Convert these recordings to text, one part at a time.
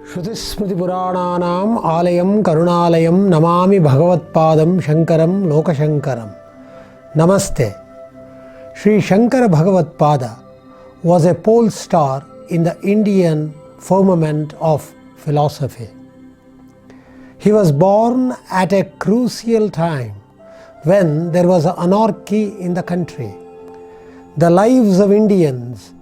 श्रुतिस्मृतिपुराणानाम् आलयं करुणालयं Namami भगवत्पादं शंकरं लोकशंकरं. Namaste. Sri Shankara Bhagavatpada was a pole star in the Indian firmament of philosophy. He was born at a crucial time when there was anarchy in the country. The lives of Indians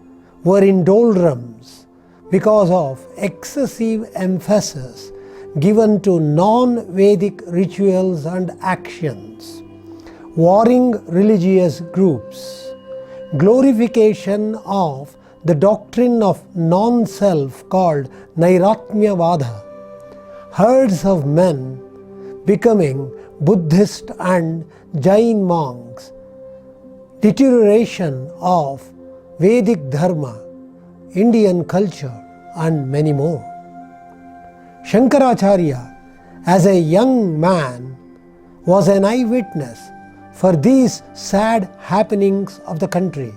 were in doldrums because of excessive emphasis given to non-Vedic rituals and actions, warring religious groups, glorification of the doctrine of non-self called Nairatmyavada, herds of men becoming Buddhist and Jain monks, deterioration of Vedic Dharma, Indian culture and many more. Shankaracharya, as a young man, was an eyewitness for these sad happenings of the country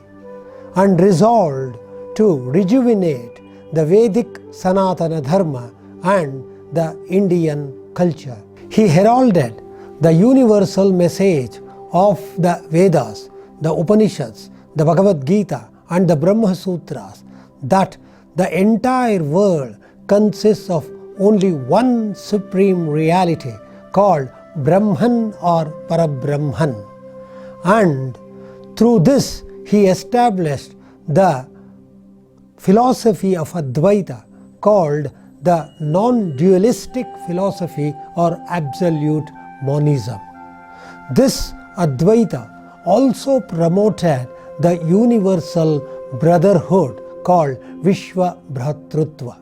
and resolved to rejuvenate the Vedic Sanatana Dharma and the Indian culture. He heralded the universal message of the Vedas, the Upanishads, the Bhagavad Gita and the Brahma Sutras, that the entire world consists of only one supreme reality called Brahman or Parabrahman. And through this he established the philosophy of Advaita called the non-dualistic philosophy or absolute monism. This Advaita also promoted the universal brotherhood called Vishwa Bhratrutva.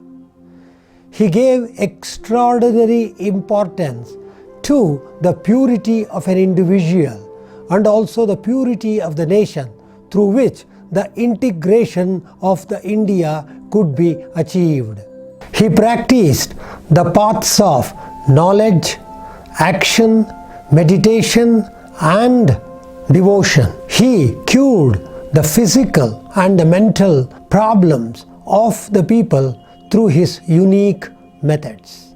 He gave extraordinary importance to the purity of an individual and also the purity of the nation, through which the integration of the India could be achieved. He practiced the paths of knowledge, action, meditation and devotion. He cured the physical and the mental problems of the people through his unique methods.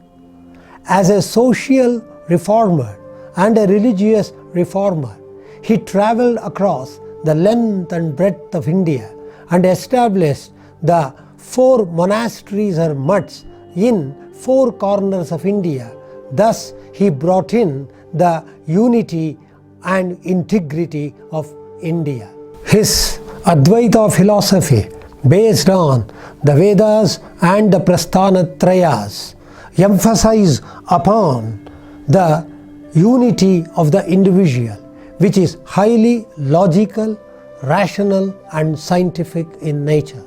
As a social reformer and a religious reformer, he travelled across the length and breadth of India and established the 4 monasteries or mutts in 4 corners of India. Thus, he brought in the unity and integrity of India. His Advaita philosophy, based on the Vedas and the Prasthanatrayas, emphasize upon the unity of the individual, which is highly logical, rational and scientific in nature.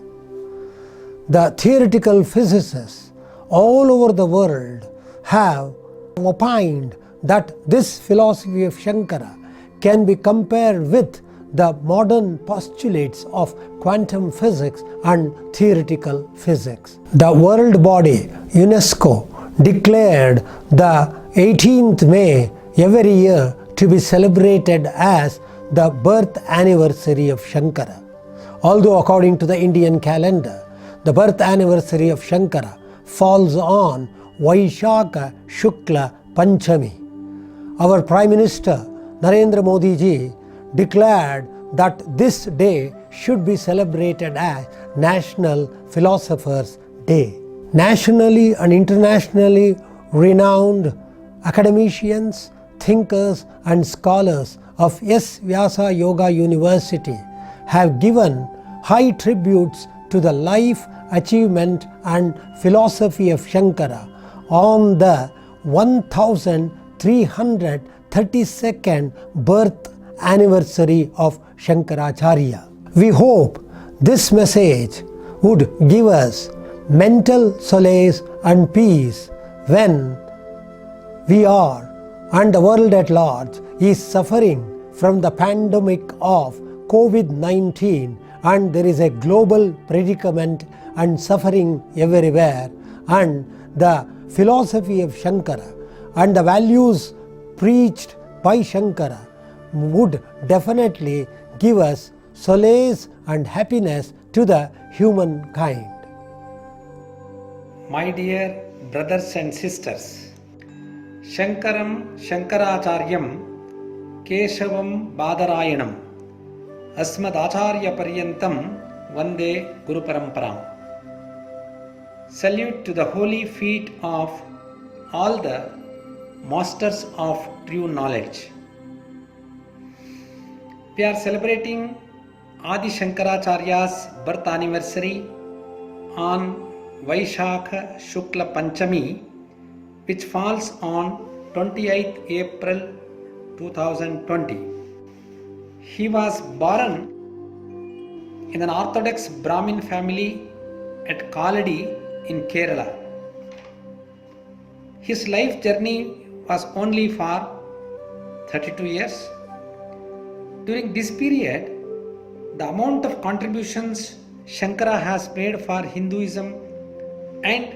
The theoretical physicists all over the world have opined that this philosophy of Shankara can be compared with the modern postulates of quantum physics and theoretical physics. The world body UNESCO declared the 18th May every year to be celebrated as the birth anniversary of Shankara. Although according to the Indian calendar, the birth anniversary of Shankara falls on Vaishakha Shukla Panchami. Our Prime Minister Narendra Modi ji declared that this day should be celebrated as National Philosophers' Day. Nationally and internationally renowned academicians, thinkers and scholars of S. Vyasa Yoga University have given high tributes to the life, achievement and philosophy of Shankara on the 1332nd birth anniversary of Shankaracharya. We hope this message would give us mental solace and peace when we are and the world at large is suffering from the pandemic of COVID-19 and there is a global predicament and suffering everywhere, and the philosophy of Shankara and the values preached by Shankara would definitely give us solace and happiness to the humankind. My dear brothers and sisters, Shankaram Shankaracharyam Keshavam Badarayanam Asmadacharya Paryantam Vande Guru Paramparam. Salute to the holy feet of all the masters of true knowledge. We are celebrating Adi Shankaracharya's birth anniversary on Vaishakha Shukla Panchami, which falls on 28th April 2020. He was born in an Orthodox Brahmin family at Kaladi in Kerala. His life journey was only for 32 years. During this period, the amount of contributions Shankara has made for Hinduism and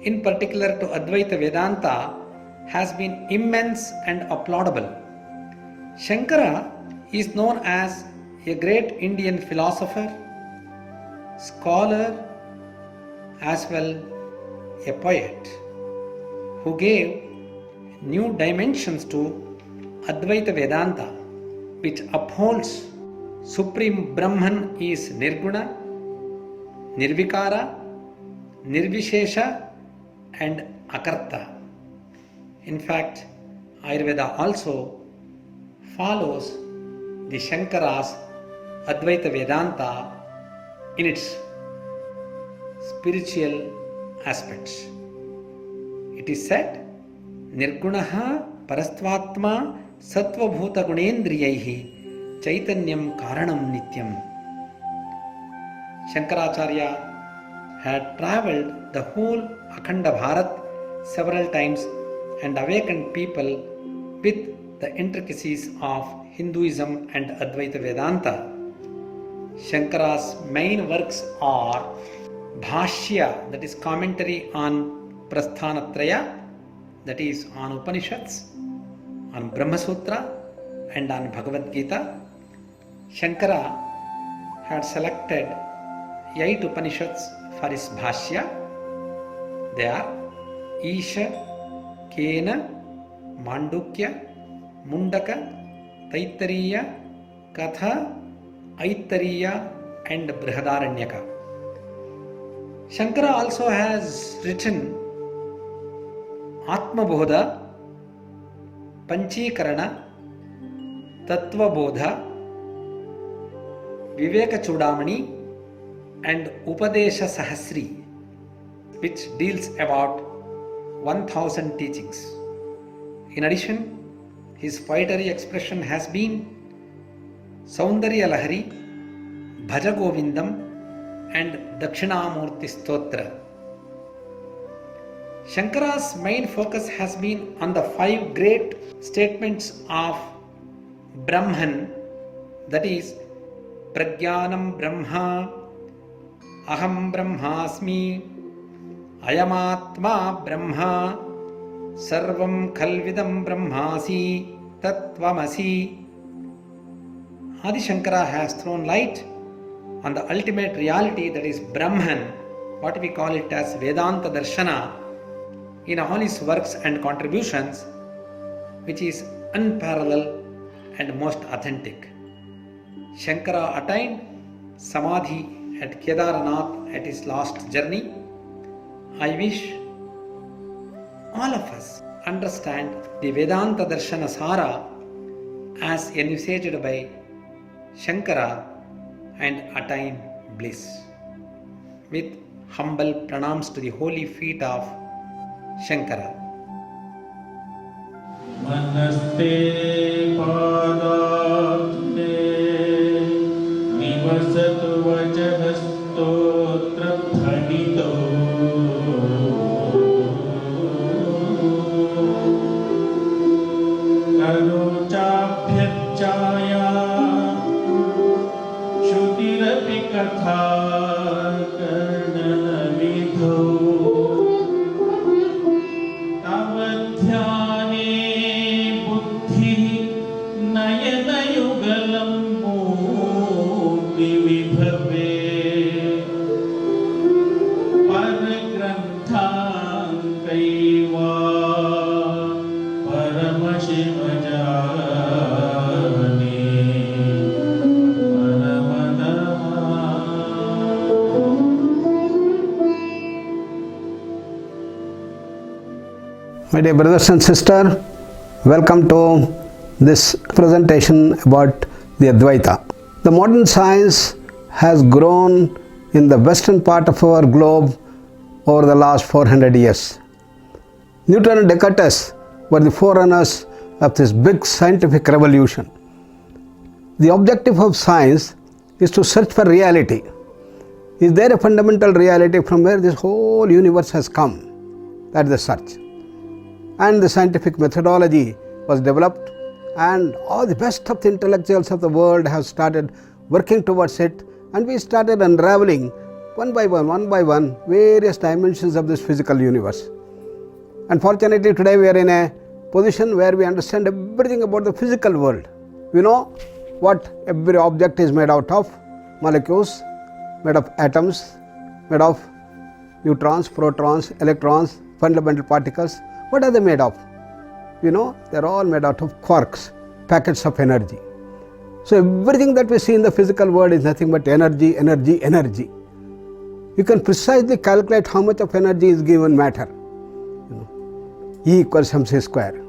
in particular to Advaita Vedanta has been immense and applaudable. Shankara is known as a great Indian philosopher, scholar, as well a poet who gave new dimensions to Advaita Vedanta, which upholds Supreme Brahman is Nirguna, Nirvikara, Nirvishesha and Akarta. In fact, Ayurveda also follows the Shankara's Advaita Vedanta in its spiritual aspects. It is said, Nirgunaha Parastvatma Satvabhuta Gunendriyaihi Chaitanyam Karanam Nityam. Shankaracharya had travelled the whole Akhanda Bharat several times and awakened people with the intricacies of Hinduism and Advaita Vedanta. Shankara's main works are Bhashya, that is commentary on Prasthanatraya, that is on Upanishads, on Brahma Sutra and on Bhagavad Gita. Shankara had selected 8 Upanishads for his Bhashya. They are Isha, Kena, Mandukya, Mundaka, Taittariya, Katha, Aittariya and Brihadaranyaka. Shankara also has written Atma Bodha, Panchikarana, Tattva Bodha, Viveka Chudamani and Upadesha Sahasri, which deals about 1000 teachings. In addition, his poetry expression has been Saundarya Lahari, Bhaja Govindam and Dakshinamurti Stotra. Shankara's main focus has been on the 5 great statements of Brahman, that is Prajnanam Brahma, Aham Brahmasmi, Ayamatma Brahma, Sarvam Khalvidam Brahmasi, Tattvamasi. Adi Shankara has thrown light on the ultimate reality, that is Brahman, what we call it as Vedanta Darshana, in all his works and contributions, which is unparalleled and most authentic. Shankara attained Samadhi at Kedarnath at his last journey. I wish all of us understand the Vedanta Darshana Sara as envisaged by Shankara and attain bliss. With humble pranams to the holy feet of Shankara. Manaste padabne nivasatu vajahastotra bhanito karochaphyachaya shutirapi katha karnana vidho tavadhyane buddhi nayana My dear brothers and sisters, welcome to this presentation about the Advaita. The modern science has grown in the western part of our globe over the last 400 years. Newton and Descartes were the forerunners of this big scientific revolution. The objective of science is to search for reality. Is there a fundamental reality from where this whole universe has come? That is the search. And the scientific methodology was developed, and all the best of the intellectuals of the world have started working towards it, and we started unraveling one by one various dimensions of this physical universe. Unfortunately, today we are in a position where we understand everything about the physical world. We know what every object is made out of: molecules, made of atoms, made of neutrons, protons, electrons, fundamental particles. What are they made of? We know they are all made out of quarks, packets of energy. So everything that we see in the physical world is nothing but energy, energy, energy. You can precisely calculate how much of energy is given matter. E equals mc square.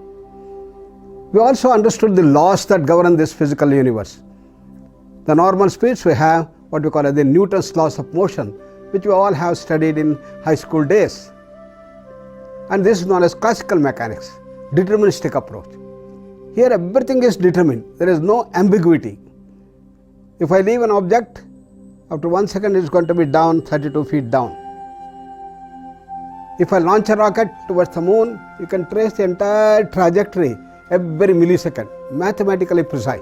We also understood the laws that govern this physical universe. The normal speeds we have what we call as the Newton's laws of motion, which we all have studied in high school days. And this is known as classical mechanics, deterministic approach. Here everything is determined. There is no ambiguity. If I leave an object, after 1 second it is going to be down 32 feet down. If I launch a rocket towards the moon, you can trace the entire trajectory every millisecond, mathematically precise.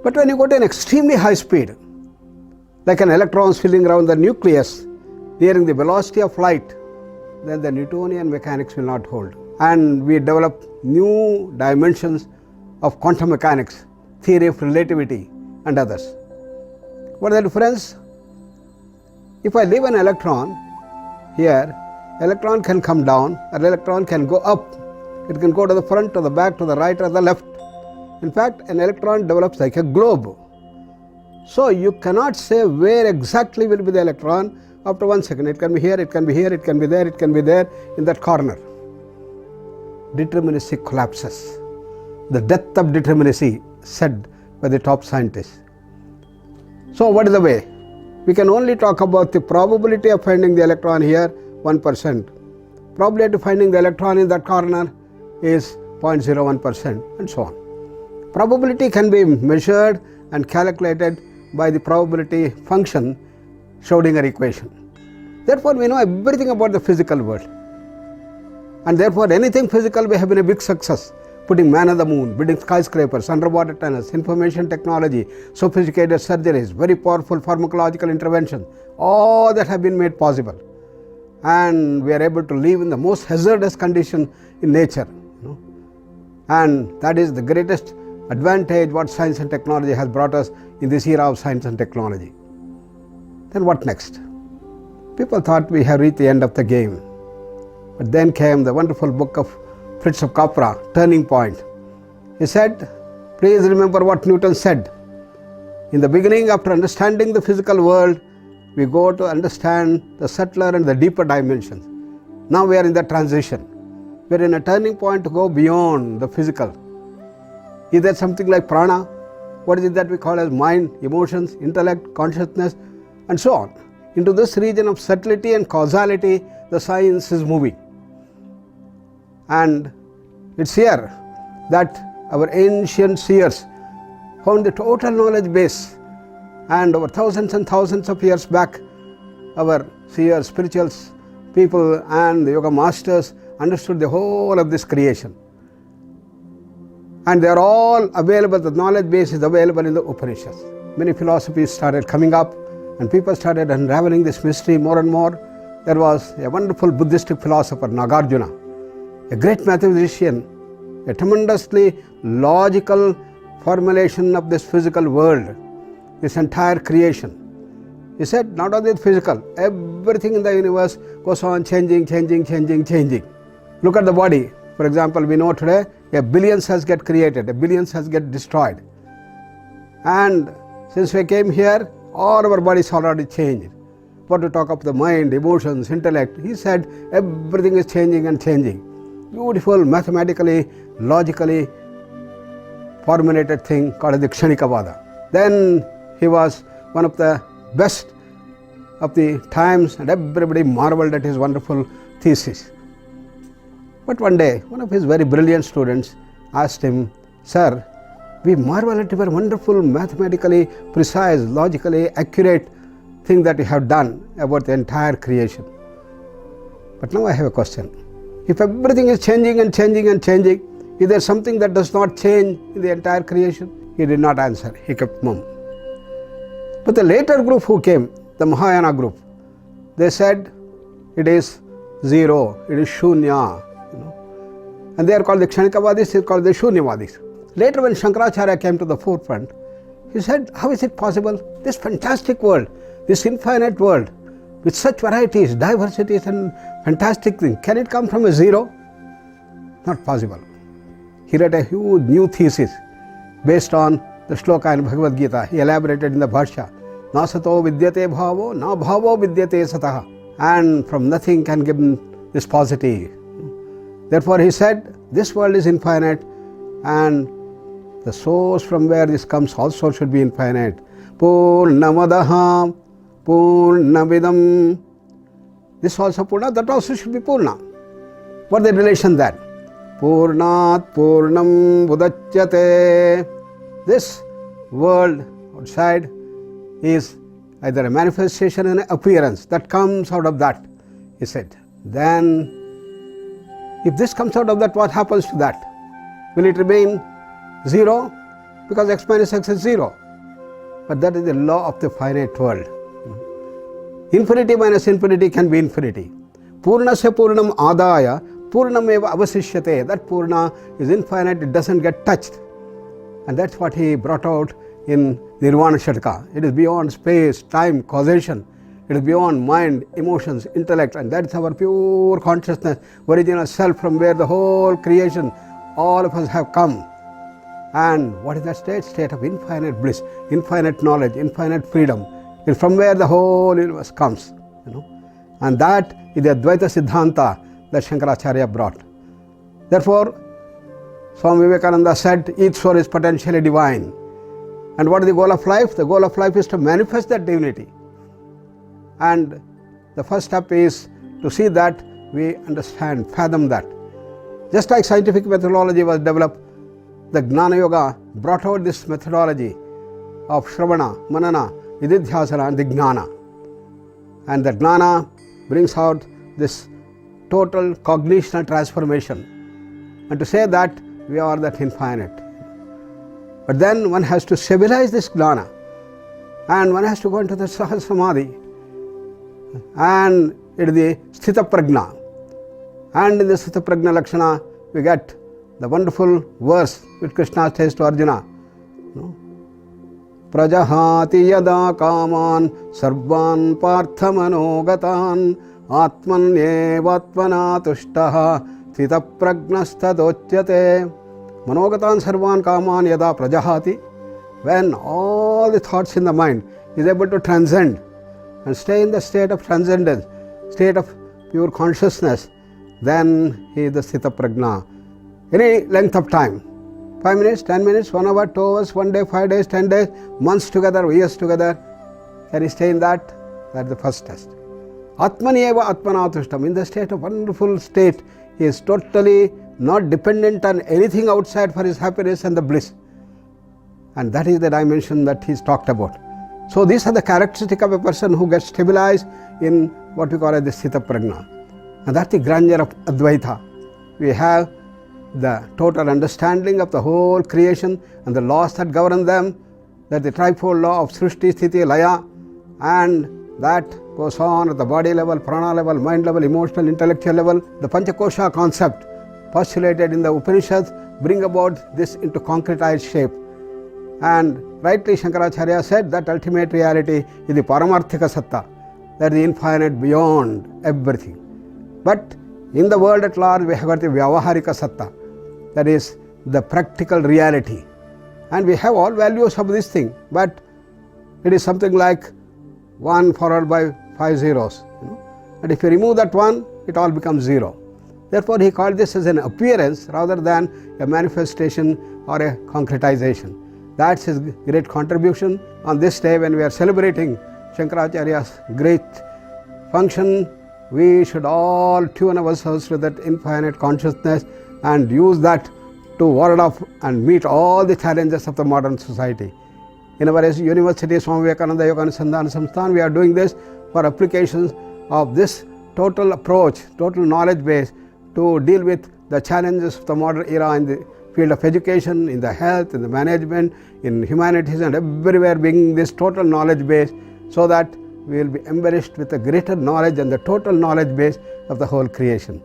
But when you go to an extremely high speed, like an electron swirling around the nucleus, nearing the velocity of light, then the Newtonian mechanics will not hold. And we develop new dimensions of quantum mechanics, theory of relativity and others. What is the difference? If I leave an electron here, electron can come down, an electron can go up. It can go to the front, to the back, to the right or the left. In fact, an electron develops like a globe. So you cannot say where exactly will be the electron after 1 second. It can be here, it can be here, it can be there, it can be there in that corner. Determinacy collapses. The death of determinacy said by the top scientists. So what is the way? We can only talk about the probability of finding the electron here, 1%. Probability of finding the electron in that corner is 0.01% and so on. Probability can be measured and calculated by the probability function Schrodinger equation. Therefore, we know everything about the physical world. And therefore, anything physical we have been a big success. Putting man on the moon, building skyscrapers, underwater tunnels, information technology, sophisticated surgeries, very powerful pharmacological interventions, all that have been made possible. And we are able to live in the most hazardous condition in nature. And that is the greatest advantage what science and technology has brought us in this era of science and technology. Then what next? People thought we have reached the end of the game. But then came the wonderful book of Fritz of Capra, Turning Point. He said, please remember what Newton said. In the beginning, after understanding the physical world, we go to understand the subtler and the deeper dimensions. Now we are in the transition. We are in a turning point to go beyond the physical. Is there something like prana? What is it that we call as mind, emotions, intellect, consciousness, and so on? Into this region of subtlety and causality, the science is moving. And it's here that our ancient seers found the total knowledge base, and over thousands and thousands of years back, our seers, spirituals, people and the yoga masters understood the whole of this creation. And they are all available, the knowledge base is available in the Upanishads. Many philosophies started coming up and people started unraveling this mystery more and more. There was a wonderful Buddhistic philosopher, Nagarjuna, a great mathematician, a tremendously logical formulation of this physical world, this entire creation. He said not only the physical, everything in the universe goes on changing. Look at the body. For example, we know today a billion cells get created, a billion cells get destroyed. And since we came here, all our bodies already changed. what to talk of the mind, emotions, intellect. He said everything is changing and changing. Beautiful, mathematically, logically formulated thing called the Kshanikavada. Then he was one of the best of the times, and everybody marveled at his wonderful thesis. But one day, one of his very brilliant students asked him, "Sir, we marvel at your wonderful, mathematically precise, logically accurate thing that you have done about the entire creation. But now I have a question. If everything is changing and changing and changing, is there something that does not change in the entire creation?" He did not answer. He kept mum. But the later group who came, the Mahayana group, they said it is zero, it is shunya. And they are called the Kshanikavadis, he is called the Shunyavadis. Later when Shankaracharya came to the forefront, he said, how is it possible? This fantastic world, this infinite world, with such varieties, diversities and fantastic things, can it come from a zero? Not possible. He wrote a huge new thesis based on the shloka in Bhagavad Gita. He elaborated in the Bhashya. Nasato vidyate bhavo, na bhavo vidyate sataha. And from nothing can give this positive. Therefore he said, this world is infinite and the source from where this comes also should be infinite. Purnamadaha, Purnamidam. This also Purna, that also should be Purna. What the relation then? Purnat Purnam Budachyate. This world outside is either a manifestation and an appearance that comes out of that, he said. Then, if this comes out of that, what happens to that? Will it remain zero? Because x minus x is zero. But that is the law of the finite world. Infinity minus infinity can be infinity. Purnasya Purnam Adaya, Purnameva Avasishyate. That Purna is infinite, it doesn't get touched. And that's what he brought out in Nirvana Shataka. It is beyond space, time, causation. It is beyond mind, emotions, intellect, and that's our pure consciousness, original self from where the whole creation, all of us have come. And what is that state? State of infinite bliss, infinite knowledge, infinite freedom. It's from where the whole universe comes. And that is the Advaita Siddhanta that Shankaracharya brought. Therefore, Swami Vivekananda said, each soul is potentially divine. And what is the goal of life? The goal of life is to manifest that divinity. And the first step is to see that we understand, fathom that. Just like scientific methodology was developed, the Gnana Yoga brought out this methodology of Shravana, Manana, Nididhyasana and the Gnana. And the Gnana brings out this total cognitional transformation. And to say that we are that infinite. But then one has to stabilize this Gnana and one has to go into the Sahaj Samadhi. And it is the Sthita Prajna. And in the Sthita Prajna Lakshana we get the wonderful verse which Krishna says to Arjuna. Prajahati yada kaman sarvan partha manogatan atmanyevatmana tushtaha sthita prajnastadochyate. Manogatan sarvan kaman yada prajahati. When all the thoughts in the mind is able to transcend and stay in the state of transcendence, state of pure consciousness, then he is the Sthita Prajna. Any length of time, 5 minutes, 10 minutes, 1 hour, 2 hours, 1 day, 5 days, 10 days, months together, years together, can he stay in that? That is the first test. Atmanieva Atmanatushtam, in the state of wonderful state, he is totally not dependent on anything outside for his happiness and the bliss. And that is the dimension that he is talked about. So these are the characteristics of a person who gets stabilized in what we call as the Sthita Prajna. And that's the grandeur of Advaita. We have the total understanding of the whole creation and the laws that govern them, that the trifold law of Srishti, Sthiti, Laya, and that goes on at the body level, prana level, mind level, emotional, intellectual level. The Panchakosha concept postulated in the Upanishads bring about this into concretized shape. And rightly Shankaracharya said that ultimate reality is the Paramarthika Satta, that is the infinite beyond everything. But in the world at large we have got the Vyavaharika Satta, that is the practical reality. And we have all values of this thing, but it is something like 1 followed by 5 zeros. And if you remove that one, it all becomes 0. Therefore, he called this as an appearance rather than a manifestation or a concretization. That's his great contribution on this day when we are celebrating Shankaracharya's great function. We should all tune ourselves to that infinite consciousness and use that to ward off and meet all the challenges of the modern society. In our university, Swami Vivekananda Yoga Anusandhana Samsthan, we are doing this for applications of this total approach, total knowledge base to deal with the challenges of the modern era in the field of education, in the health, in the management, in humanities, and everywhere, being this total knowledge base, so that we will be embellished with a greater knowledge and the total knowledge base of the whole creation.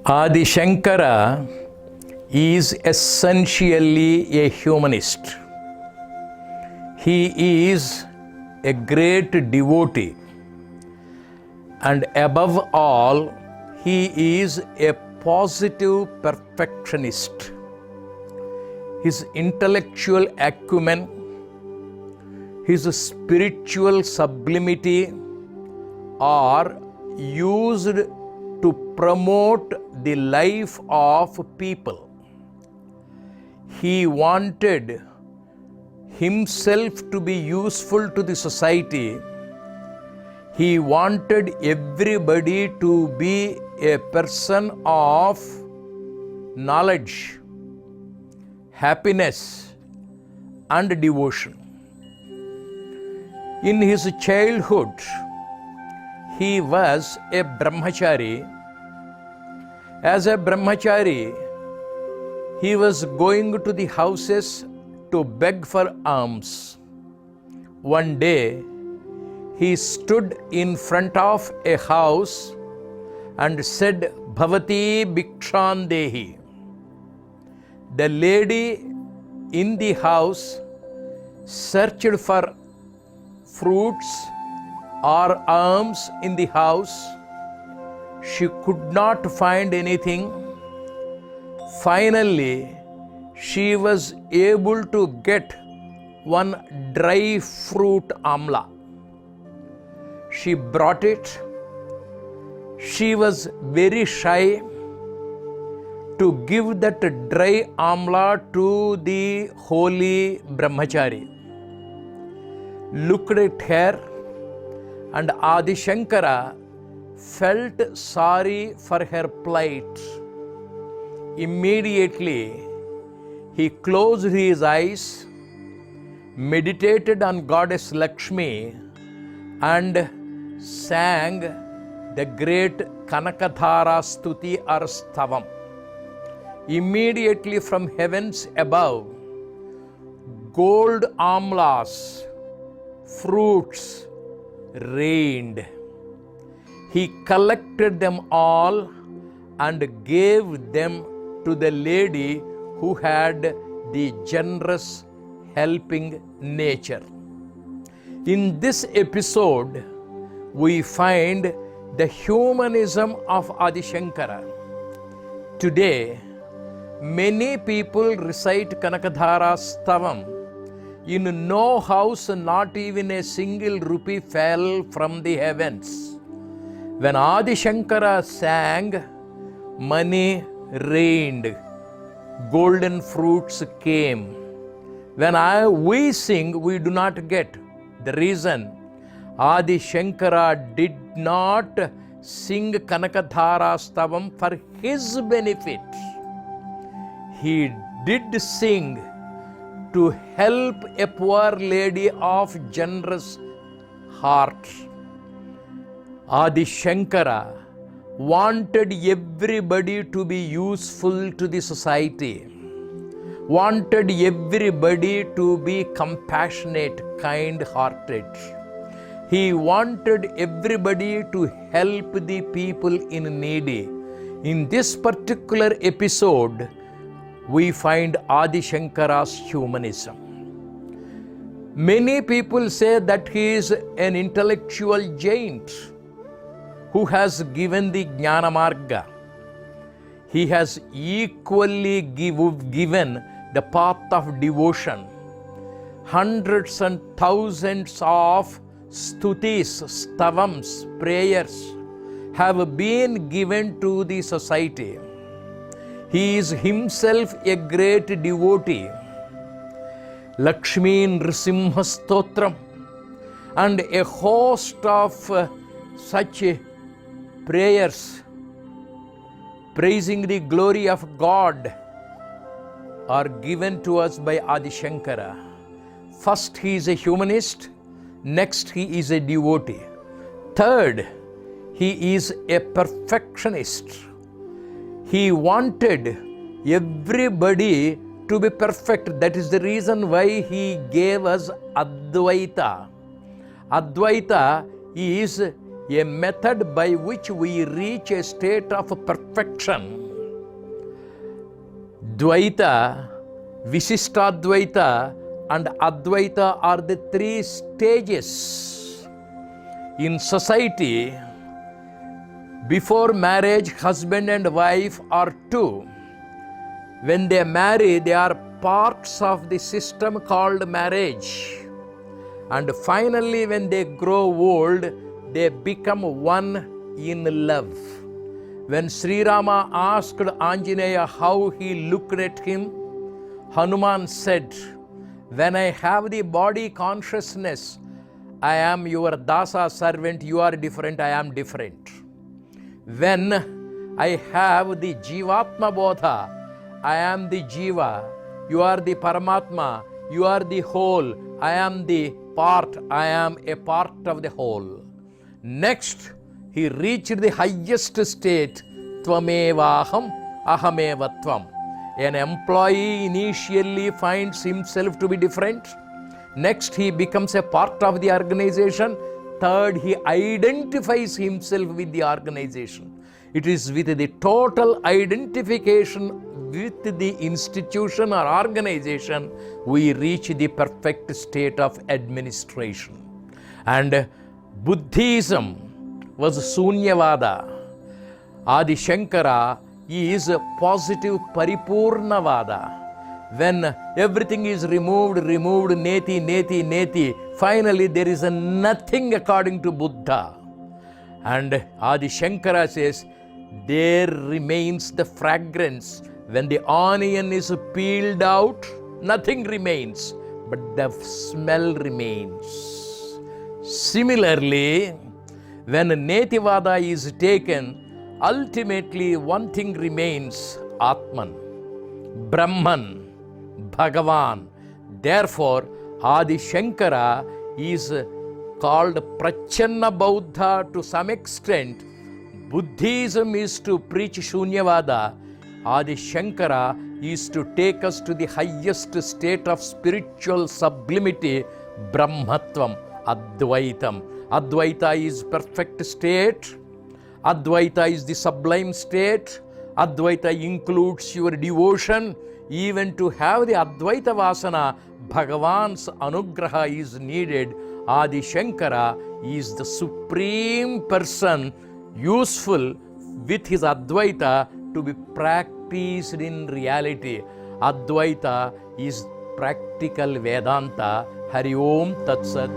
Adi Shankara is essentially a humanist. He is a great devotee, and above all, he is a positive perfectionist. His intellectual acumen, his spiritual sublimity are used to promote the life of people. He wanted himself to be useful to the society. He wanted everybody to be a person of knowledge, happiness, and devotion. In his childhood, he was a brahmachari. As a brahmachari, he was going to the houses to beg for alms. One day, he stood in front of a house and said, "Bhavati Bhikshan Dehi." The lady in the house searched for fruits or alms in the house. She could not find anything. Finally, she was able to get one dry fruit amla. She brought it. She was very shy to give that dry amla to the holy brahmachari. Looked at her, and Adi Shankara felt sorry for her plight. Immediately, he closed his eyes, meditated on Goddess Lakshmi, and sang the great Kanakadhara Stuti or Stavam. Immediately from heavens above, gold amlas, fruits rained. He collected them all and gave them to the lady who had the generous helping nature. In this episode, we find the humanism of Adi Shankara. Today, many people recite Kanakadhara Stavam. In no house, not even a single rupee fell from the heavens. When Adi Shankara sang, money rained, golden fruits came. When we sing, we do not get. The reason, Adi Shankara did not sing Kanakadhara Stavam for his benefit. He did sing to help a poor lady of generous heart. Adi Shankara wanted everybody to be useful to the society, wanted everybody to be compassionate, kind-hearted. He wanted everybody to help the people in need. In this particular episode, we find Adi Shankara's humanism. Many people say that he is an intellectual giant who has given the Jnana Marga. He has equally given the path of devotion. Hundreds and thousands of stutis, stavams, prayers have been given to the society. He is himself a great devotee. Lakshmi Nrisimha Stotram and a host of such prayers praising the glory of God are given to us by Adi Shankara. First, he is a humanist. Next, he is a devotee. Third, he is a perfectionist. He wanted everybody to be perfect. That is the reason why he gave us Advaita. Advaita is a method by which we reach a state of perfection. Dvaita, Visishtadvaita and Advaita are the three stages in society. Before marriage, husband and wife are two. When they marry, they are parts of the system called marriage. And finally, when they grow old, they become one in love. When Sri Rama asked Anjaneya how he looked at him, Hanuman said, "When I have the body consciousness, I am your dasa servant, you are different, I am different. When I have the Jivatma Bodha, I am the Jiva, you are the Paramatma, you are the whole, I am the part, I am a part of the whole." Next, he reached the highest state, Tvamevaham Ahameva Tvam. An employee initially finds himself to be different. Next, he becomes a part of the organization. Third, he identifies himself with the organization. It is with the total identification with the institution or organization we reach the perfect state of administration. And Buddhism was Sunyavada. Adi Shankara is positive Paripurnavada. When everything is removed, neti, finally there is a nothing according to Buddha. And Adi Shankara says, there remains the fragrance. When the onion is peeled out, nothing remains, but the smell remains. Similarly, when Netivada is taken, ultimately one thing remains, Atman, Brahman, Bhagavan. Therefore, Adi Shankara is called Prachanna Bauddha to some extent. Buddhism is to preach Shunyavada. Adi Shankara is to take us to the highest state of spiritual sublimity, Brahmatvam, Advaitam. Advaita is perfect state. Advaita is the sublime state. Advaita includes your devotion. Even to have the Advaita Vasana, Bhagavan's Anugraha is needed. Adi Shankara is the supreme person, useful with his Advaita to be practiced in reality. Advaita is practical Vedanta. Hari Om Tat Sat.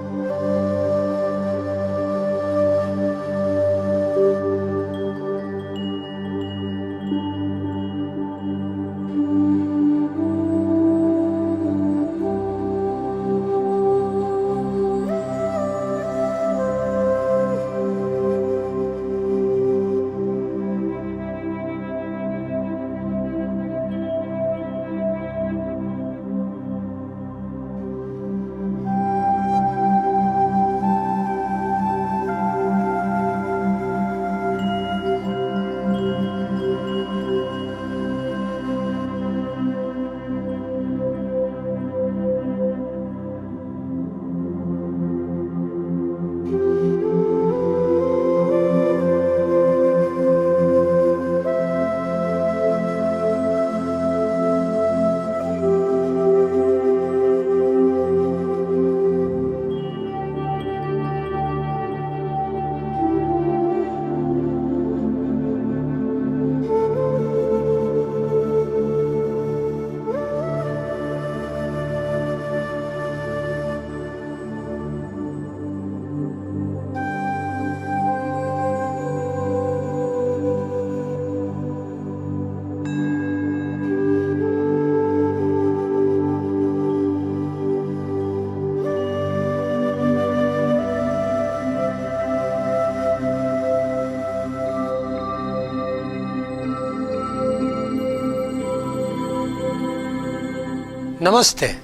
Namaste.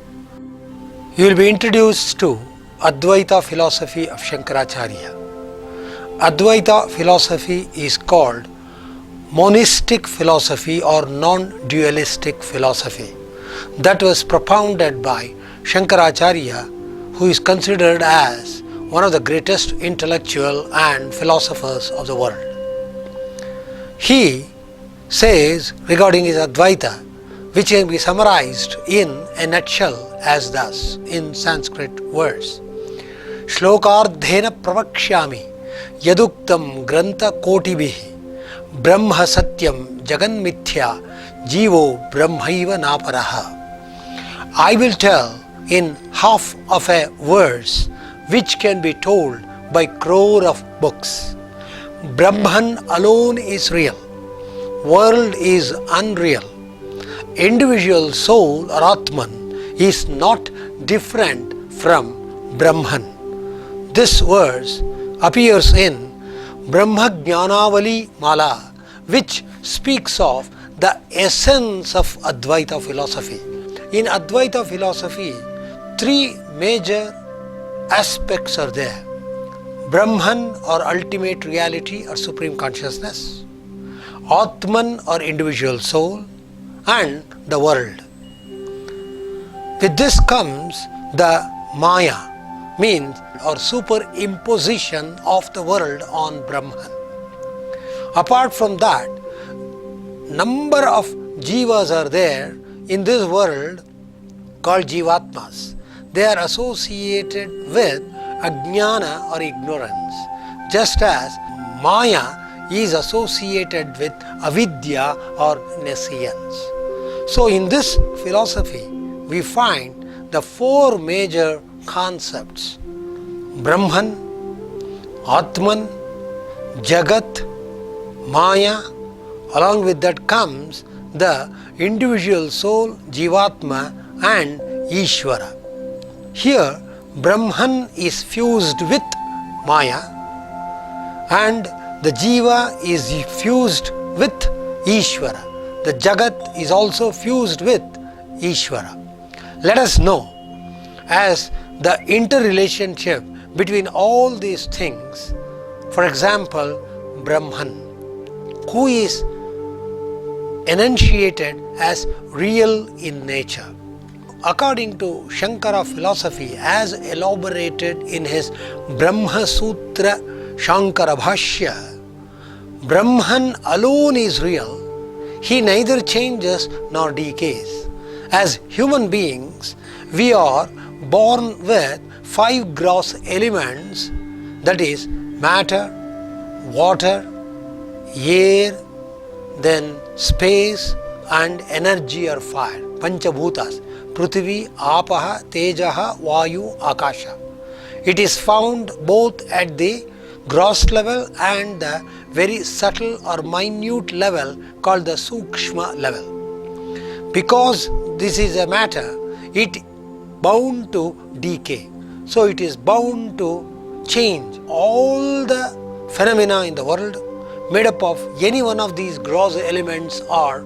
You will be introduced to Advaita philosophy of Shankaracharya. Advaita philosophy is called monistic philosophy or non-dualistic philosophy that was propounded by Shankaracharya, who is considered as one of the greatest intellectual and philosophers of the world. He says regarding his Advaita, which can be summarized in a nutshell as thus in Sanskrit words. Shlokardhena pravakshyami yaduktam grantha kotibhi brahma satyam jagan mithya jivo brahmaiva naparaha. I will tell in half of a verse which can be told by crore of books. Brahman alone is real. World is unreal. Individual soul or Atman is not different from Brahman. This verse appears in Brahma Jnanavali Mala, which speaks of the essence of Advaita philosophy. In Advaita philosophy, three major aspects are there. Brahman or ultimate reality or supreme consciousness, Atman or individual soul, and the world. With this comes the Maya, means or superimposition of the world on Brahman. Apart from that, number of jivas are there in this world called jivatmas. They are associated with ajnana or ignorance, just as Maya is associated with avidya or nescience. So in this philosophy, we find the four major concepts: Brahman, Atman, Jagat, Maya. Along with that comes the individual soul, Jivatma, and Ishvara. Here, Brahman is fused with Maya, and the Jiva is fused with Ishvara. The Jagat is also fused with Ishvara. Let us know as the interrelationship between all these things. For example, Brahman, who is enunciated as real in nature. According to Shankara philosophy as elaborated in his Brahma Sutra Shankara Bhashya, Brahman alone is real. He neither changes nor decays. As human beings, we are born with 5 gross elements, that is matter, water, air, then space and energy or fire, Panchabhutas, Prithvi, Apaha, Tejaha, Vayu, Akasha. It is found both at the gross level and the very subtle or minute level called the Sukshma level. Because this is a matter, it bound to decay. So it is bound to change. All the phenomena in the world made up of any one of these gross elements or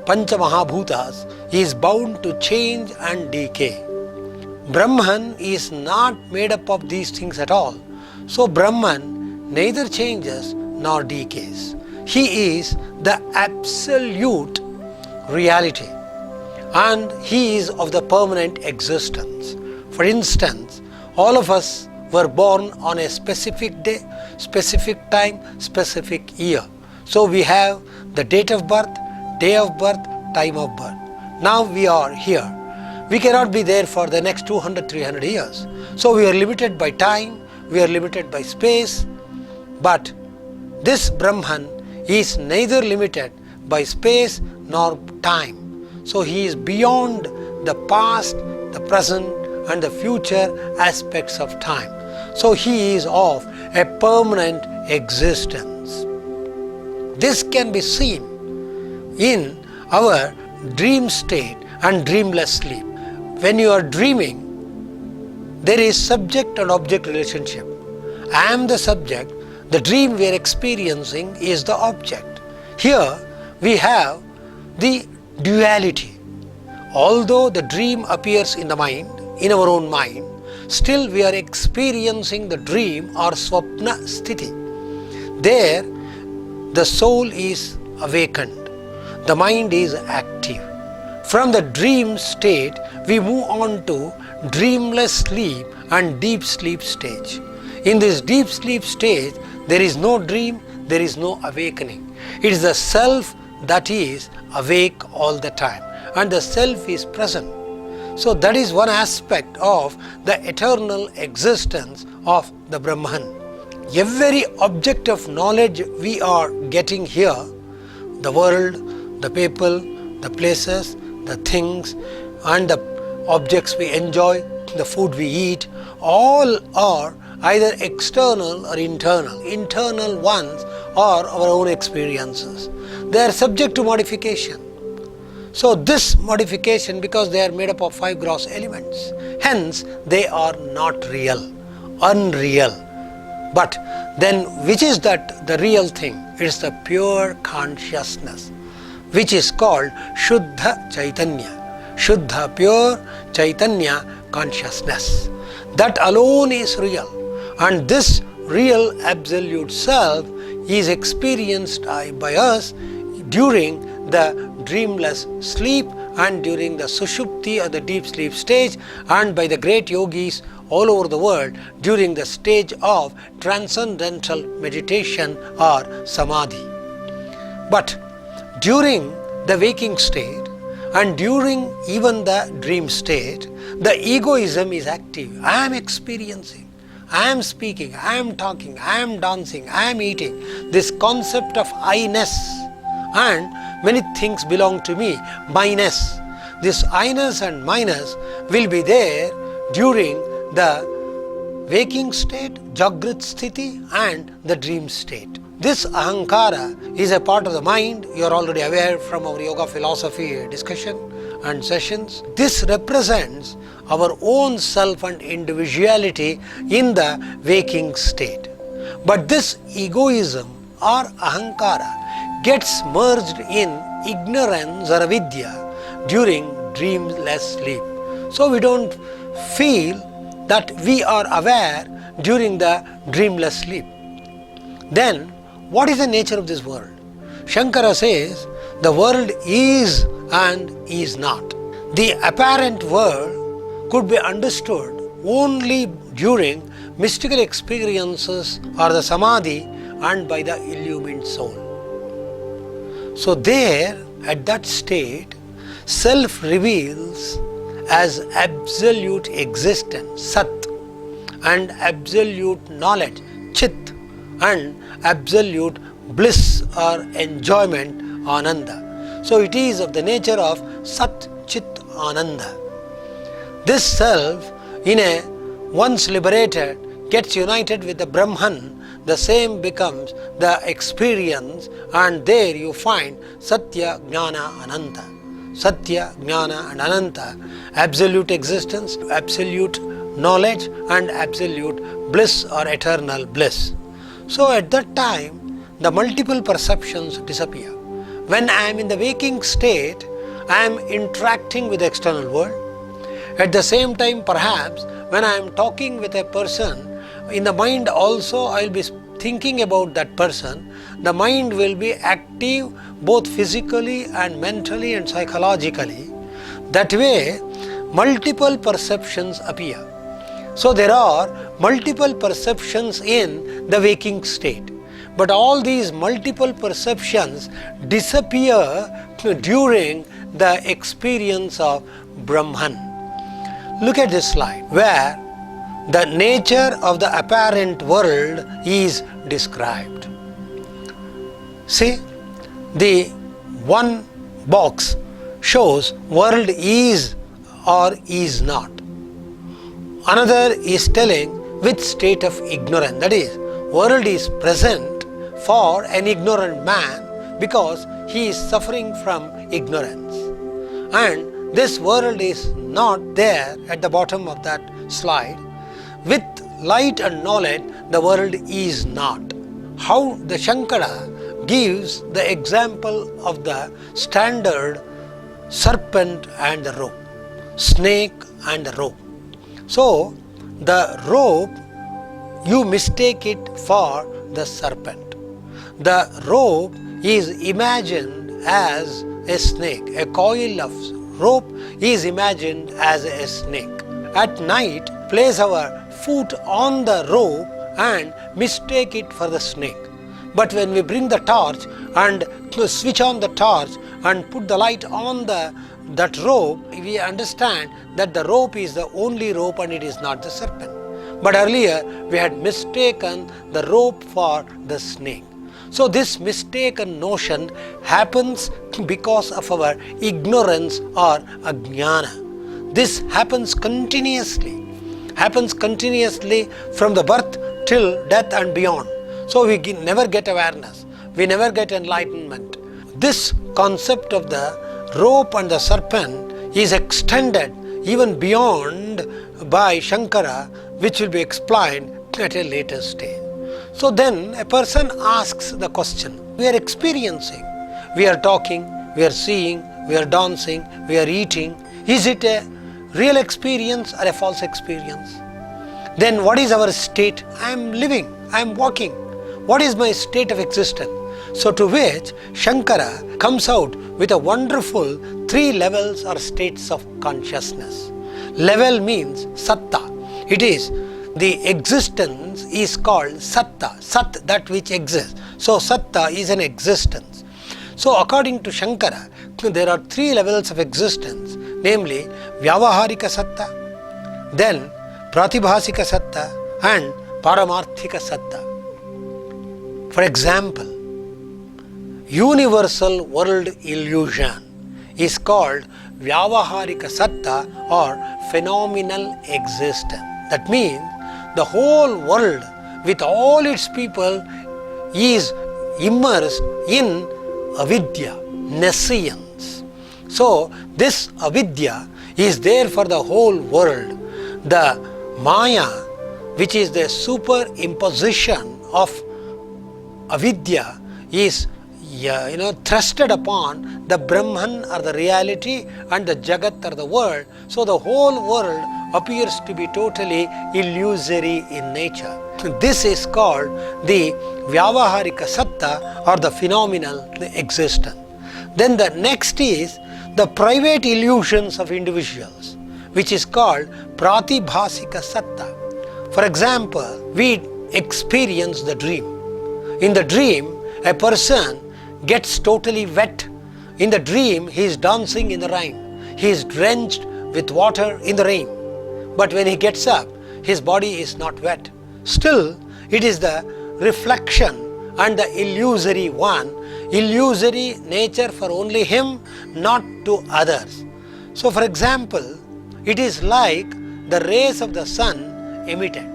Panchamahabhutas is bound to change and decay. Brahman is not made up of these things at all. So Brahman neither changes nor decays. He is the absolute reality and he is of the permanent existence. For instance, all of us were born on a specific day, specific time, specific year. So we have the date of birth, day of birth, time of birth. Now we are here. We cannot be there for the next 200, 300 years. So we are limited by time, we are limited by space. But this Brahman is neither limited by space nor time. So he is beyond the past, the present and the future aspects of time. So he is of a permanent existence. This can be seen in our dream state and dreamless sleep. When you are dreaming, there is subject and object relationship. I am the subject, the dream we are experiencing is the object. Here we have the duality. Although the dream appears in the mind, in our own mind, still we are experiencing the dream or swapna sthiti. There the soul is awakened, the mind is active. From the dream state we move on to dreamless sleep and deep sleep stage. In this deep sleep stage, there is no dream, there is no awakening. It is the self that is awake all the time, and the self is present. So that is one aspect of the eternal existence of the Brahman. Every object of knowledge we are getting here, the world, the people, the places, the things, and the objects we enjoy, the food we eat, all are either external or internal. Internal ones are our own experiences. They are subject to modification. So this modification, because they are made up of 5 gross elements, hence they are not real, unreal. But then which is that the real thing? It is the pure consciousness, which is called Shuddha Chaitanya. Shuddha, pure Chaitanya consciousness. That alone is real. And this real absolute self is experienced by us during the dreamless sleep and during the Sushupti or the deep sleep stage, and by the great yogis all over the world during the stage of transcendental meditation or Samadhi. But during the waking state and during even the dream state, the egoism is active. I am experiencing, I am speaking, I am talking, I am dancing, I am eating. This concept of I-ness, and many things belong to me, minus. This I-ness and minus will be there during the waking state, Jagrat Sthiti, and the dream state. This Ahankara is a part of the mind. You are already aware from our yoga philosophy discussion and sessions. This represents our own self and individuality in the waking state. But this egoism or Ahankara gets merged in ignorance or avidya during dreamless sleep. So we don't feel that we are aware during the dreamless sleep. Then what is the nature of this world? Shankara says the world is and is not. The apparent world could be understood only during mystical experiences or the Samadhi and by the illumined soul. So there, at that state, self reveals as absolute existence, Sat, and absolute knowledge, Chit, and absolute bliss or enjoyment, Ananda. So it is of the nature of Sat, Chit, Ananda. This self, in a once liberated, gets united with the Brahman. The same becomes the experience, and there you find Satya, Jnana, Ananta. Satya, Jnana and Ananta, absolute existence, absolute knowledge, and absolute bliss or eternal bliss. So at that time, the multiple perceptions disappear. When I am in the waking state, I am interacting with the external world. At the same time, perhaps, when I am talking with a person, in the mind also I will be thinking about that person. The mind will be active both physically and mentally and psychologically. That way, multiple perceptions appear. So there are multiple perceptions in the waking state. But all these multiple perceptions disappear during the experience of Brahman. Look at this slide where the nature of the apparent world is described. See, the one box shows world is or is not. Another is telling which state of ignorance, that is, world is present for an ignorant man because he is suffering from ignorance. And this world is not there at the bottom of that slide. With light and knowledge, the world is not. How the Shankara gives the example of the standard serpent and the rope, snake and the rope. So, the rope, you mistake it for the serpent. The rope is imagined as a snake. A coil of rope is imagined as a snake. At night, place our foot on the rope and mistake it for the snake. But when we bring the torch and switch on the torch and put the light on that rope, we understand that the rope is the only rope and it is not the serpent. But earlier we had mistaken the rope for the snake. So this mistaken notion happens because of our ignorance or ajnana. This happens continuously from the birth till death and beyond. So we never get awareness, we never get enlightenment. This concept of the rope and the serpent is extended even beyond by Shankara, which will be explained at a later stage. So then a person asks the question, we are experiencing, we are talking, we are seeing, we are dancing, we are eating. Is it a real experience or a false experience? Then what is our state? I am living, I am walking. What is my state of existence? So to which Shankara comes out with a wonderful 3 levels or states of consciousness. Level means satta. It is the existence is called satta, sat, that which exists. So satta is an existence. So according to Shankara, there are 3 levels of existence, namely Vyavaharika satta, then Pratibhasika satta and Paramarthika satta. For example, universal world illusion is called Vyavaharika satta or phenomenal existence. That means the whole world with all its people is immersed in avidya, nescience. So this avidya is there for the whole world. The Maya, which is the superimposition of avidya, is thrusted upon the Brahman or the reality and the Jagat or the world. So the whole world appears to be totally illusory in nature. This is called the Vyavaharika satta or the phenomenal existence. Then the next is the private illusions of individuals, which is called Pratibhasika satta. For example, we experience the dream. In the dream, a person gets totally wet. In the dream, he is dancing in the rain. He is drenched with water in the rain. But when he gets up, his body is not wet. Still, it is the reflection and the illusory one, illusory nature for only him, not to others. So for example, it is like the rays of the sun emitted.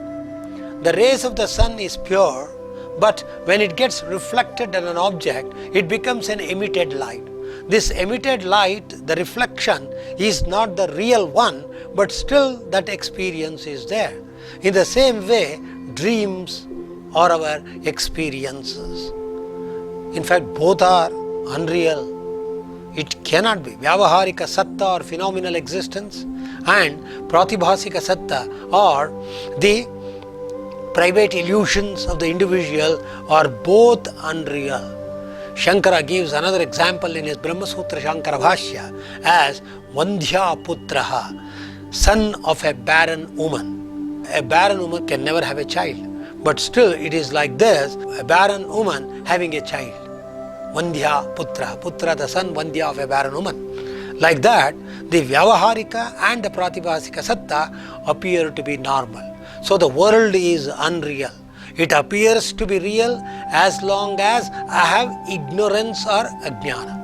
The rays of the sun is pure, but when it gets reflected on an object, it becomes an emitted light. This emitted light, the reflection, is not the real one, but still that experience is there. In the same way, dreams are our experiences. In fact, both are unreal. It cannot be. Vyavaharika satta or phenomenal existence and Pratibhasika satta or the private illusions of the individual are both unreal. Shankara gives another example in his Brahma Sutra Shankara Bhashya as Vandhya Putraha, son of a barren woman. A barren woman can never have a child, but still it is like this, a barren woman having a child. Vandhya Putra, Putra the son, Vandhya of a barren woman. Like that, the Vyavaharika and the Pratibhasika satta appear to be normal. So the world is unreal. It appears to be real as long as I have ignorance or ajnana.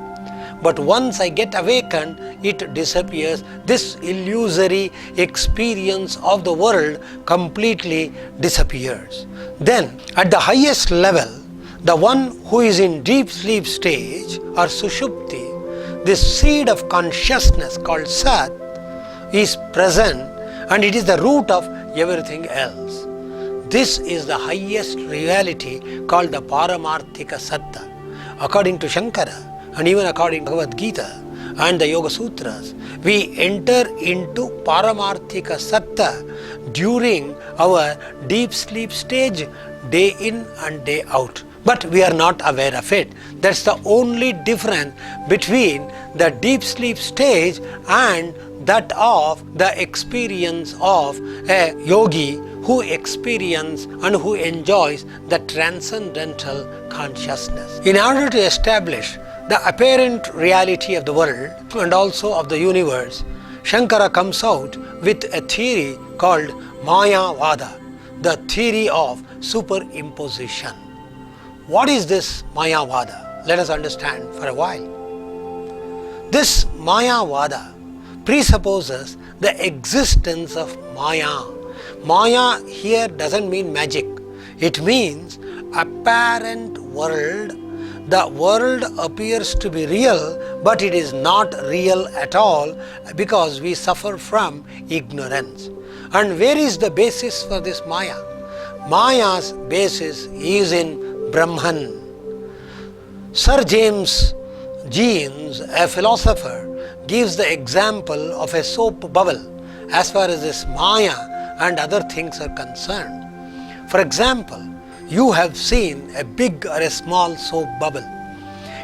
But once I get awakened, it disappears. This illusory experience of the world completely disappears. Then, at the highest level, the one who is in deep sleep stage or sushupti, this seed of consciousness called Sat is present and it is the root of everything else. This is the highest reality called the Paramarthika Satta. According to Shankara and even according to Bhagavad Gita and the Yoga Sutras, we enter into Paramarthika Satta during our deep sleep stage, day in and day out. But we are not aware of it. That's the only difference between the deep sleep stage and that of the experience of a yogi who experience and who enjoys the transcendental consciousness. In order to establish the apparent reality of the world and also of the universe, Shankara comes out with a theory called Mayavada, the theory of superimposition. What is this Mayavada? Let us understand for a while. This Mayavada presupposes the existence of Maya. Maya here doesn't mean magic. It means apparent world. The world appears to be real, but it is not real at all because we suffer from ignorance. And where is the basis for this Maya? Maya's basis is in Brahman. Sir James Jeans, a philosopher, gives the example of a soap bubble as far as this Maya and other things are concerned. For example, you have seen a big or a small soap bubble.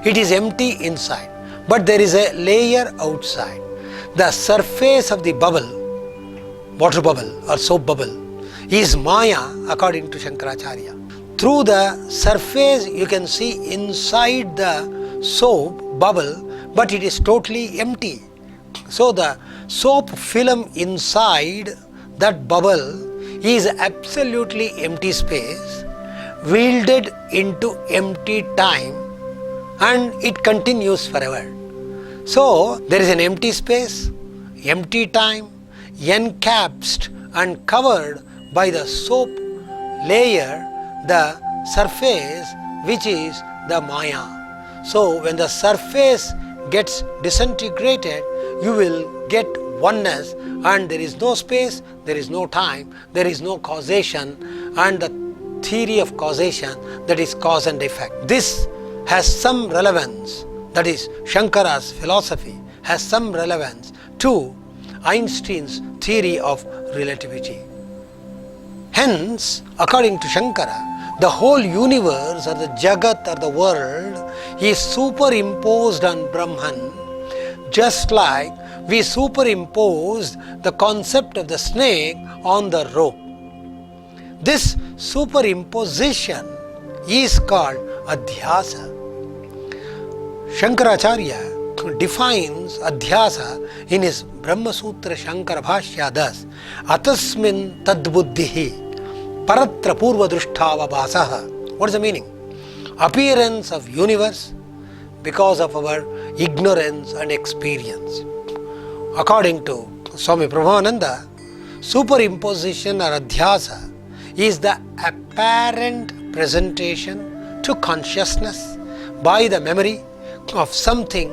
It is empty inside, but there is a layer outside. The surface of the bubble, water bubble or soap bubble, is Maya according to Shankaracharya. Through the surface you can see inside the soap bubble, but it is totally empty. So the soap film inside that bubble is absolutely empty space, wielded into empty time, and it continues forever. So there is an empty space, empty time, encapsulated and covered by the soap layer, the surface which is the Maya. So when the surface gets disintegrated, you will get oneness, and there is no space, there is no time, there is no causation, and the theory of causation, that is cause and effect. This has some relevance, that is Shankara's philosophy has some relevance to Einstein's theory of relativity. Hence, according to Shankara, the whole universe or the Jagat or the world is superimposed on Brahman, just like we superimposed the concept of the snake on the rope. This superimposition is called Adhyasa. Shankaracharya defines Adhyasa in his Brahma Sutra Shankara Bhashya thus: Atasmin tadbuddhihi paratra purva drushtava bhasaha. What is the meaning? Appearance of universe because of our ignorance and experience. According to Swami Prabhupada, superimposition or Adhyasa is the apparent presentation to consciousness by the memory of something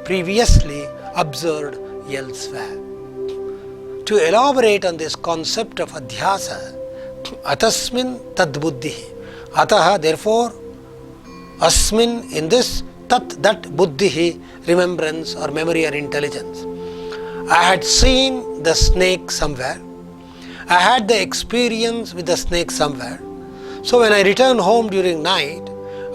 previously observed elsewhere. To elaborate on this concept of Adhyasa, Atasmin tadbuddhihi. Ataha, therefore, Asmin, in this, Tat, that, Buddhihi, remembrance or memory or intelligence. I had seen the snake somewhere. I had the experience with the snake somewhere. So when I return home during night,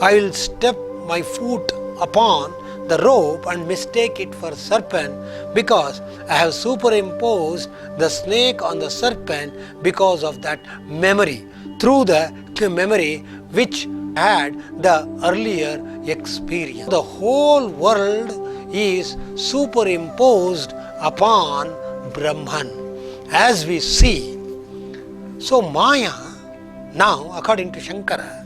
I will step my foot upon the rope and mistake it for serpent because I have superimposed the snake on the serpent because of that memory, through the memory which had the earlier experience. The whole world is superimposed upon Brahman as we see. So Maya, now according to Shankara,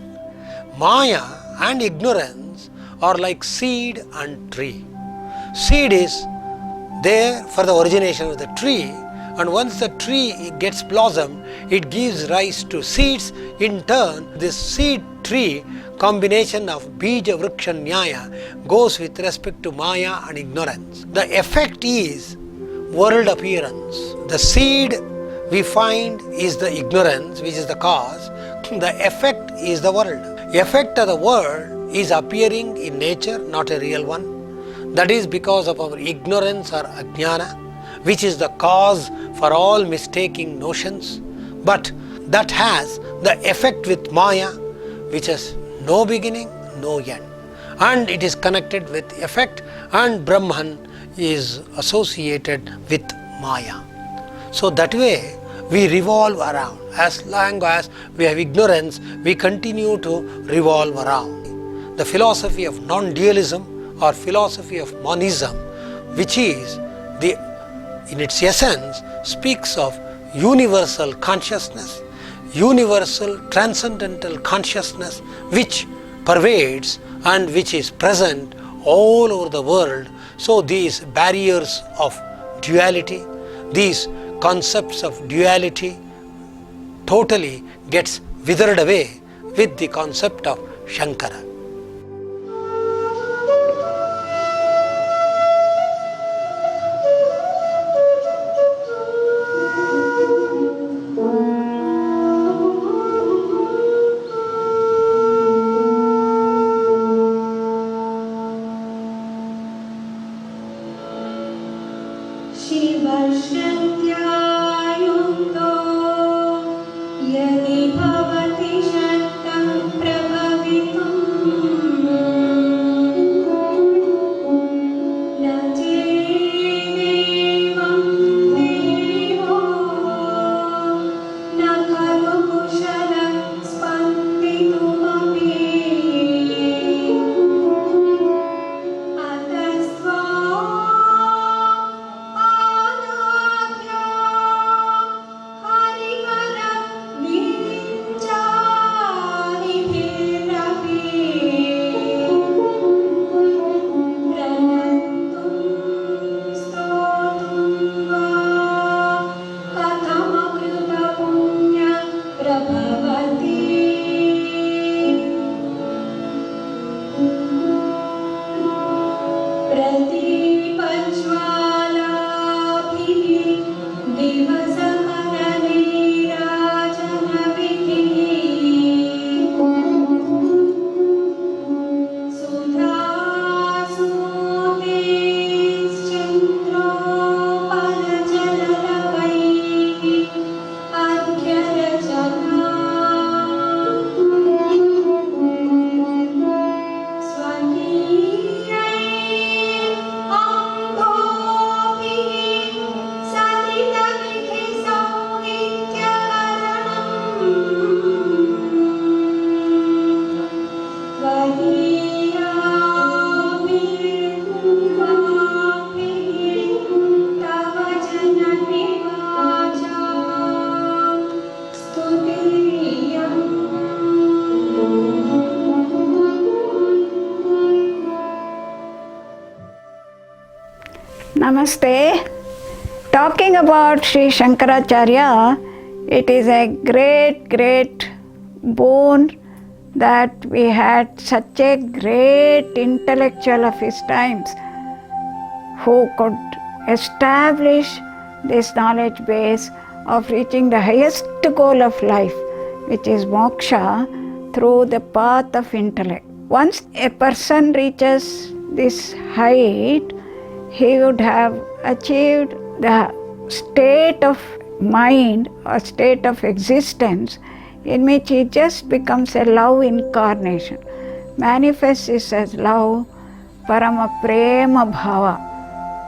Maya and ignorance are like seed and tree. Seed is there for the origination of the tree, and once the tree gets blossom, it gives rise to seeds. In turn, this seed tree combination of Bija Vriksha Nyaya goes with respect to Maya and ignorance. The effect is world appearance. The seed we find is the ignorance, which is the cause. The effect is the world. The effect of the world is appearing in nature, not a real one. That is because of our ignorance or ajnana, which is the cause for all mistaking notions. But that has the effect with Maya, which has no beginning, no end. And it is connected with effect, and Brahman is associated with Maya. So that way, we revolve around. As long as we have ignorance, we continue to revolve around. The philosophy of non-dualism or philosophy of monism, which is in its essence speaks of universal consciousness, universal transcendental consciousness which pervades and which is present all over the world. So these barriers of duality, these concepts of duality totally gets withered away with the concept of Shankara. शिवशक्त्यायुक्तो यदि भवति शक्तं प्रभवितुं न चेदेवं देवो न खलु कुशलः स्पन्दितुमपि अतस्त्वा Namaste. Talking about Sri Shankaracharya, it is a great boon that we had such a great intellectual of his times who could establish this knowledge base of reaching the highest goal of life, which is moksha, through the path of intellect. Once a person reaches this height, he would have achieved the state of mind or state of existence in which he just becomes a love incarnation, manifests this as love. Parama Prema Bhava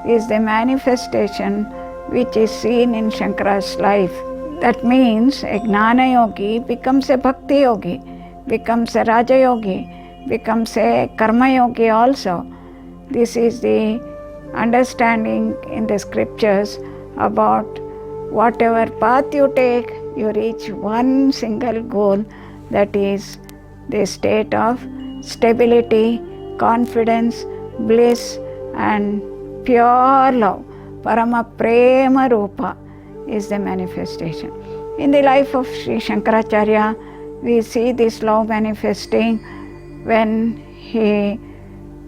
is the manifestation which is seen in Shankara's life. That means a Gnana Yogi becomes a Bhakti Yogi, becomes a Raja Yogi, becomes a Karma Yogi also. This is the understanding in the scriptures about whatever path you take, you reach one single goal, that is the state of stability, confidence, bliss and pure love. Parama Prema Rupa is the manifestation. In the life of Sri Shankaracharya, we see this love manifesting when he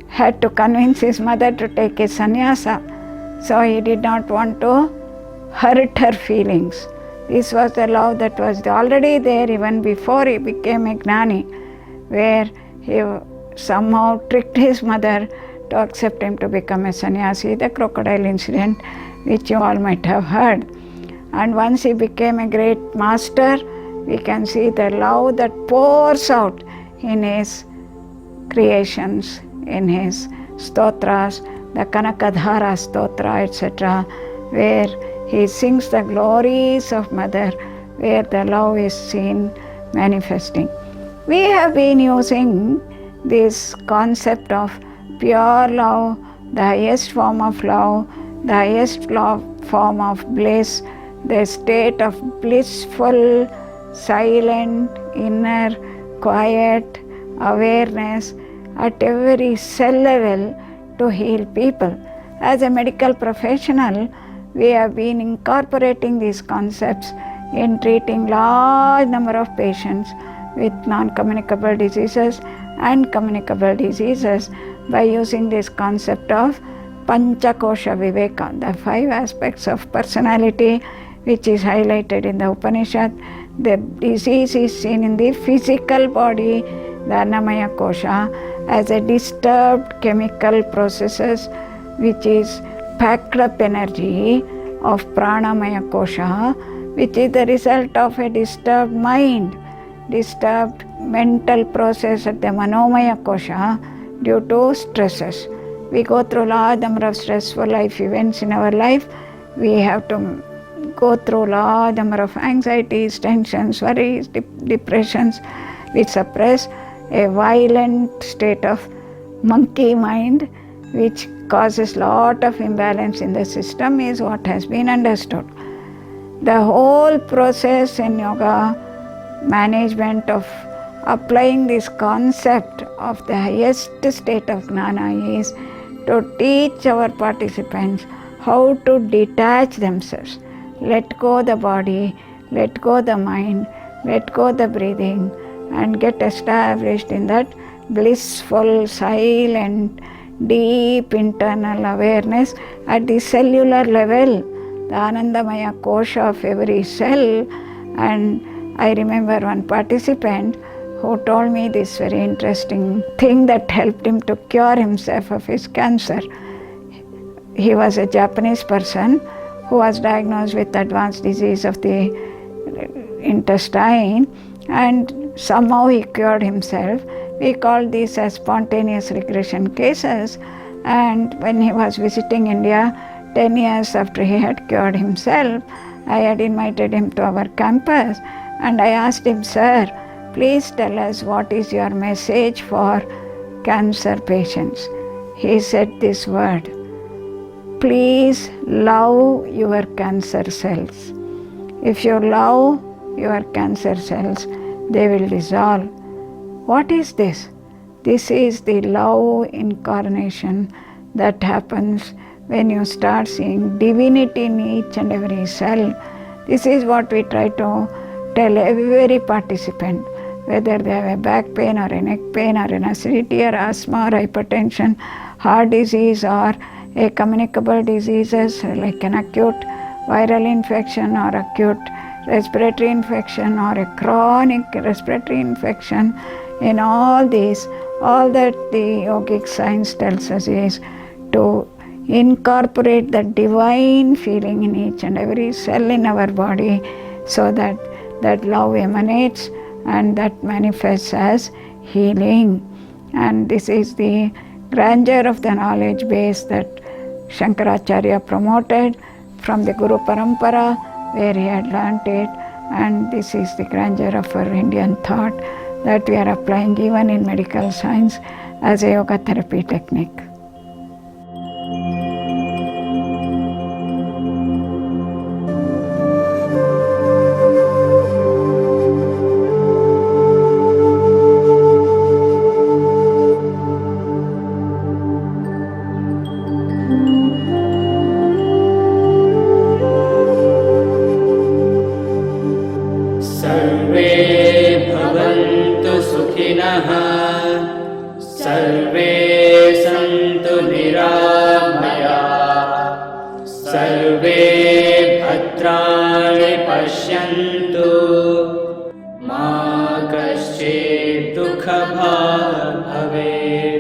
had to convince his mother to take his sannyasa. So he did not want to hurt her feelings. This was the love that was already there even before he became a Gnani, where he somehow tricked his mother to accept him to become a sannyasi, the crocodile incident which you all might have heard. And once he became a great master, we can see the love that pours out in his creations, in his stotras, the Kanakadhara stotra, etc., where He sings the glories of Mother, where the love is seen manifesting. We have been using this concept of pure love, the highest form of love, the highest form of bliss, the state of blissful, silent, inner, quiet awareness at every cell level to heal people. As a medical professional, we have been incorporating these concepts in treating large number of patients with non-communicable diseases and communicable diseases by using this concept of Panchakosha Viveka, the 5 aspects of personality which is highlighted in the Upanishad. The disease is seen in the physical body, the Annamaya Kosha, as a disturbed chemical processes which is packed up energy of Pranamaya Kosha, which is the result of a disturbed mind, disturbed mental process at the Manomaya Kosha due to stresses. We go through large number of stressful life events in our life. We have to go through large number of anxieties, tensions, worries, depressions, which suppress a violent state of monkey mind, which causes lot of imbalance in the system, is what has been understood. The whole process in yoga management of applying this concept of the highest state of jnana is to teach our participants how to detach themselves, let go the body, let go the mind, let go the breathing, and get established in that blissful, silent, deep internal awareness at the cellular level, the Anandamaya Kosha of every cell. And I remember one participant who told me this very interesting thing that helped him to cure himself of his cancer. He was a Japanese person who was diagnosed with advanced disease of the intestine, and somehow he cured himself. We call these as spontaneous regression cases. And when he was visiting India 10 years after he had cured himself, I had invited him to our campus and I asked him, "Sir, please tell us what is your message for cancer patients." He said this word, "Please love your cancer cells. If you love your cancer cells, they will dissolve." What is this? This is the love incarnation that happens when you start seeing divinity in each and every cell. This is what we try to tell every participant, whether they have a back pain or a neck pain or an acidity or asthma or hypertension, heart disease or a communicable diseases like an acute viral infection or acute respiratory infection or a chronic respiratory infection. In all these, all that the yogic science tells us is to incorporate the divine feeling in each and every cell in our body, so that that love emanates and that manifests as healing. And this is the grandeur of the knowledge base that Shankaracharya promoted from the Guru Parampara, where he had learnt it, and this is the grandeur of our Indian thought that we are applying even in medical science as a yoga therapy technique. सर्वे सन्तु निरामयाः सर्वे भद्राणि पश्यन्तु मा कश्चित् दुःखभाग् भवेत्।